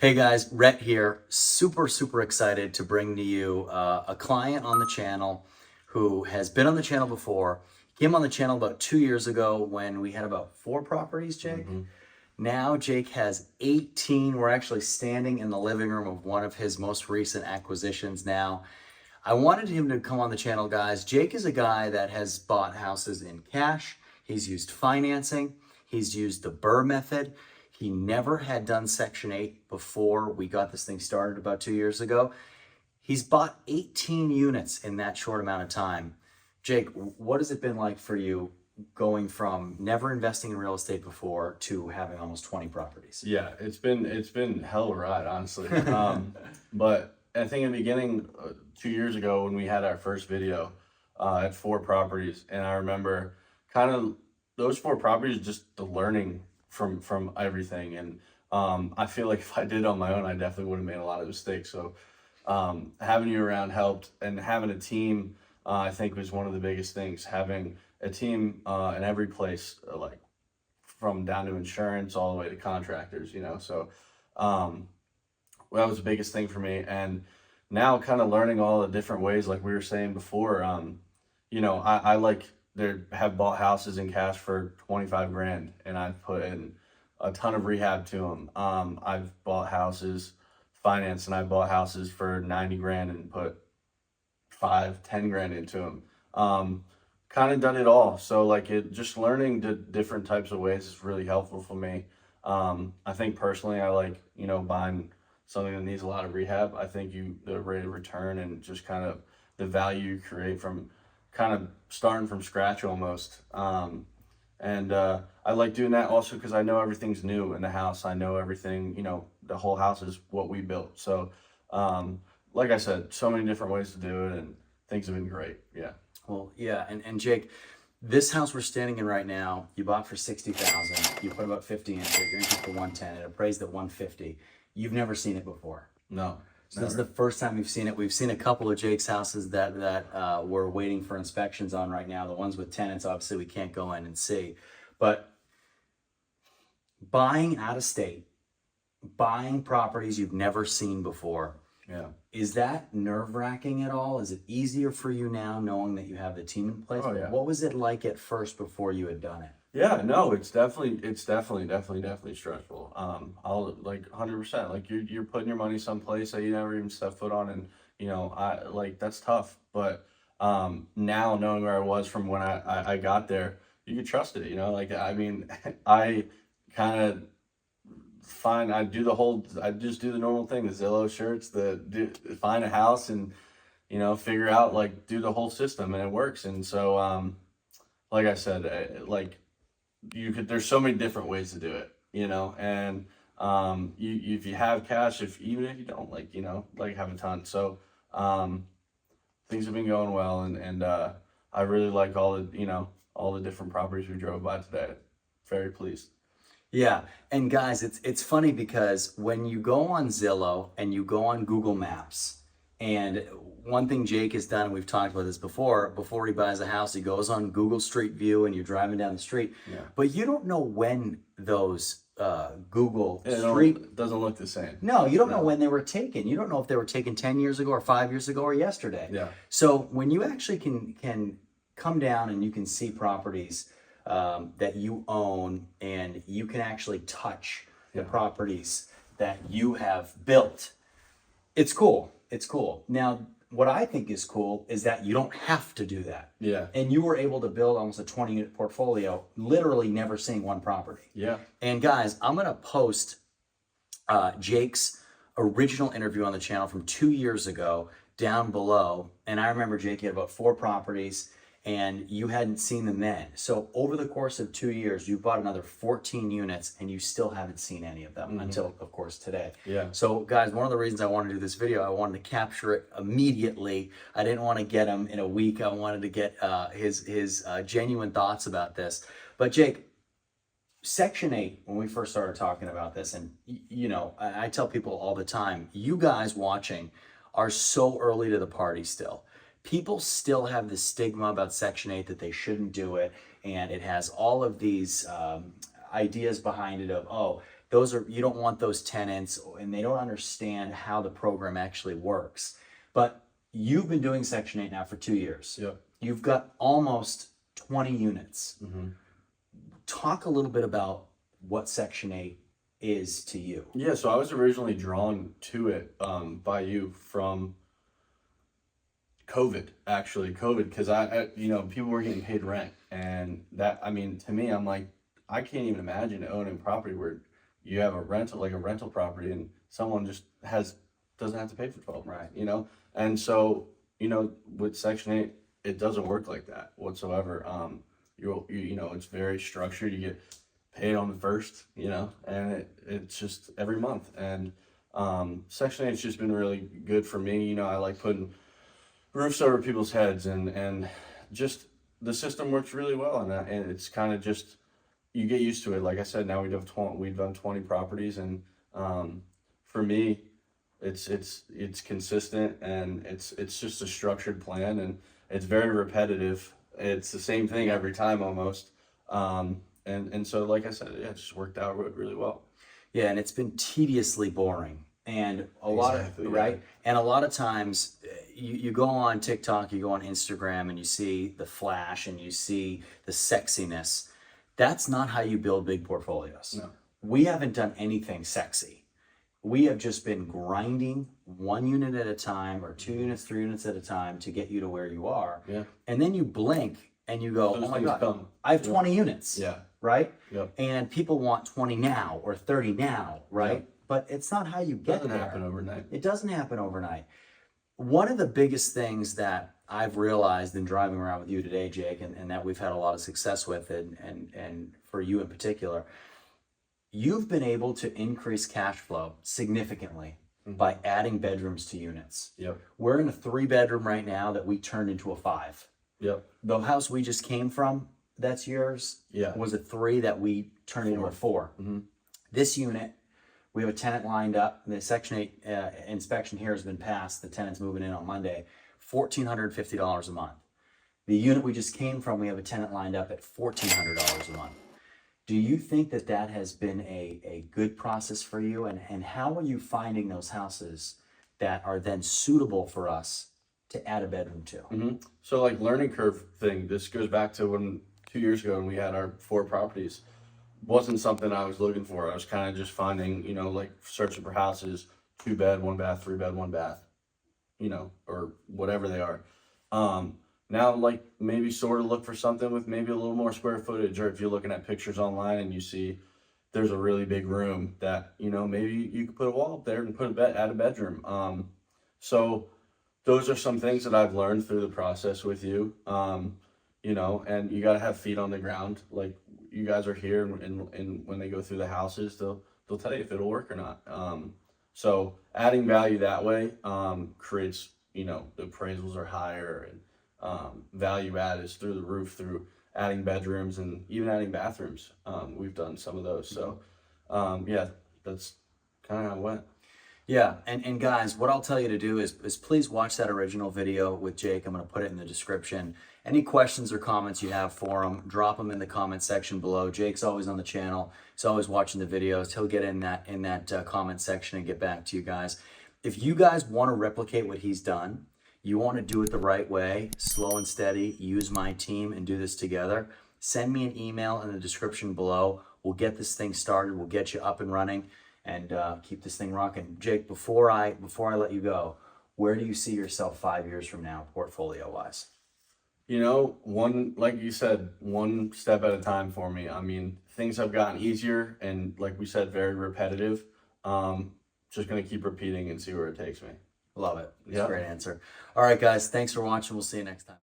Hey guys, Rhett here. Super excited to bring to you a client on the channel who has been on the channel before. Came on the channel about 2 years ago when we had about 4 properties, Jake. Now Jake has 18. We're actually standing in the living room of one of his most recent acquisitions now. I wanted him to come on the channel, guys. Jake is a guy that has bought houses in cash. He's used financing. He's used the Burr method. He never had done Section 8 before we got this thing started about 2 years ago. He's bought 18 units in that short amount of time. Jake, what has it been like for you going from never investing in real estate before to having almost 20 properties? Yeah, it's been hell of a ride, honestly. But I think in the beginning, 2 years ago when we had our first video, I had 4 properties, and I remember kind of those 4 properties, just the learning from everything. And I feel like if I did it on my own, I definitely would have made a lot of mistakes. So having you around helped, and having a team, I think was one of the biggest things. Having a team in every place, like from down to insurance all the way to contractors, So that was the biggest thing for me. And now kind of learning all the different ways, like we were saying before, I like there have bought houses in cash for 25 grand, and I've put in a ton of rehab to them. I've bought houses financed, and I bought houses for 90 grand and put 10 grand into them. Kind of done it all. So like just learning the different types of ways is really helpful for me. I think personally, I like, buying something that needs a lot of rehab. I think the rate of return and just kind of the value you create from kind of starting from scratch almost. And I like doing that also because I know everything's new in the house. I know everything, the whole house is what we built. So, like I said, so many different ways to do it, and things have been great. Yeah. Well, yeah, and Jake, this house we're standing in right now, you bought for 60,000. You put about 50 into it. You're into it for 110. It appraised at 150. You've never seen it before. No. So this is the first time we've seen it. We've seen a couple of Jake's houses that we're waiting for inspections on right now. The ones with tenants, obviously, we can't go in and see. But buying out of state, buying properties you've never seen before, Yeah. is that nerve-wracking at all? Is it easier for you now knowing that you have the team in place? Oh, yeah. What was it like at first before you had done it? Yeah, no, it's definitely stressful. I'll like 100%. Like you're putting your money someplace that you never even set foot on, and I like that's tough. But now knowing where I was from when I got there, you can trust it. Like I mean, I kind of I just do the normal thing, the Zillow search, find a house and figure out, like, do the whole system, and it works. And so like I said, there's so many different ways to do it, and if you have cash, even if you don't, like have a ton. So things have been going well, and I really like all the different properties we drove by today. Very pleased. Yeah, and guys, it's funny because when you go on Zillow and you go on Google Maps, and one thing Jake has done, and we've talked about this before he buys a house, he goes on Google Street View and you're driving down the street, Yeah. but you don't know when those Google It Street... doesn't look the same. No, you don't know when they were taken. You don't know if they were taken 10 years ago or 5 years ago or yesterday. Yeah. So when you actually can come down and you can see properties that you own, and you can actually touch the properties that you have built, it's cool. It's cool. Now, what I think is cool is that you don't have to do that. Yeah. And you were able to build almost a 20-unit portfolio, literally never seeing one property. Yeah. And guys, I'm going to post Jake's original interview on the channel from 2 years ago down below. And I remember Jake had about 4 properties, and you hadn't seen them then. So over the course of 2 years, you bought another 14 units, and you still haven't seen any of them until, of course, today. Yeah. So guys, one of the reasons I wanted to do this video, I wanted to capture it immediately. I didn't want to get him in a week. I wanted to get his genuine thoughts about this. But Jake, Section 8, when we first started talking about this, and I tell people all the time, you guys watching are so early to the party still. People still have this stigma about Section 8 that they shouldn't do it, and it has all of these ideas behind it of, oh, you don't want those tenants, and they don't understand how the program actually works. But you've been doing Section 8 now for 2 years. Yep. You've got almost 20 units. Mm-hmm. Talk a little bit about what Section 8 is to you. Yeah, so I was originally drawn to it by you from COVID, actually. COVID, because people were getting paid rent. And that, I mean, to me, I'm like, I can't even imagine owning property where you have a rental property, and someone just doesn't have to pay for 12 months, And so, with Section 8, it doesn't work like that whatsoever. It's very structured. You get paid on the first, and it's just every month. And Section 8's just been really good for me. I like putting roofs over people's heads, and just the system works really well. And it's kind of just, you get used to it. Like I said, now we've done 20 properties, and for me, it's consistent, and it's just a structured plan, and it's very repetitive. It's the same thing every time almost. And so, like I said, it just worked out really well. Yeah, and it's been tediously boring. And right? And a lot of times you go on TikTok, you go on Instagram, and you see the flash and you see the sexiness. That's not how you build big portfolios. No. We haven't done anything sexy. We have just been grinding 1 unit at a time, or 2 units, 3 units at a time, to get you to where you are. Yeah. And then you blink and you go, Those oh my things God, come. I have 20 units. Yeah. Right? Yep. And people want 20 now or 30 now, right? Yep. But it's not how you get Doesn't there. happen overnight. It doesn't happen overnight. One of the biggest things that I've realized in driving around with you today, Jake, and that we've had a lot of success with, and for you in particular, you've been able to increase cash flow significantly by adding bedrooms to units. Yep. We're in a 3-bedroom right now that we turned into a 5. Yep. The house we just came from, that's yours, Yeah. was a 3 that we turned into a 4. Mm-hmm. This unit, we have a tenant lined up. The Section 8 inspection here has been passed. The tenant's moving in on Monday. $1,450 a month. The unit we just came from, we have a tenant lined up at $1,400 a month. Do you think that that has been a good process for you? And how are you finding those houses that are then suitable for us to add a bedroom to? Mm-hmm. So, like, learning curve thing, this goes back to when 2 years ago when we had our 4 properties. Wasn't something I was looking for. I was kind of just finding, like, searching for houses, 2-bed, 1-bath, 3-bed, 1-bath, or whatever they are. Now, like, maybe sort of look for something with maybe a little more square footage, or if you're looking at pictures online and you see there's a really big room that, maybe you could put a wall up there and add a bedroom. So those are some things that I've learned through the process with you. And you got to have feet on the ground. Like, you guys are here, and when they go through the houses, they'll tell you if it'll work or not. So adding value that way creates, the appraisals are higher, and value add is through the roof through adding bedrooms and even adding bathrooms. We've done some of those. So yeah, that's kind of how it went. Yeah, and guys, what I'll tell you to do is please watch that original video with Jake. I'm going to put it in the description. Any questions or comments you have for him, drop them in the comment section below. Jake's always on the channel. He's always watching the videos. He'll get in that comment section and get back to you guys. If you guys want to replicate what he's done, you want to do it the right way, slow and steady, use my team and do this together, send me an email in the description below. We'll get this thing started. We'll get you up and running, and keep this thing rocking. Jake, before I let you go, where do you see yourself 5 years from now, portfolio-wise? Like you said, one step at a time for me. I mean, things have gotten easier, and like we said, very repetitive. Just going to keep repeating and see where it takes me. Love it. That's Yeah. a great answer. All right, guys, thanks for watching. We'll see you next time.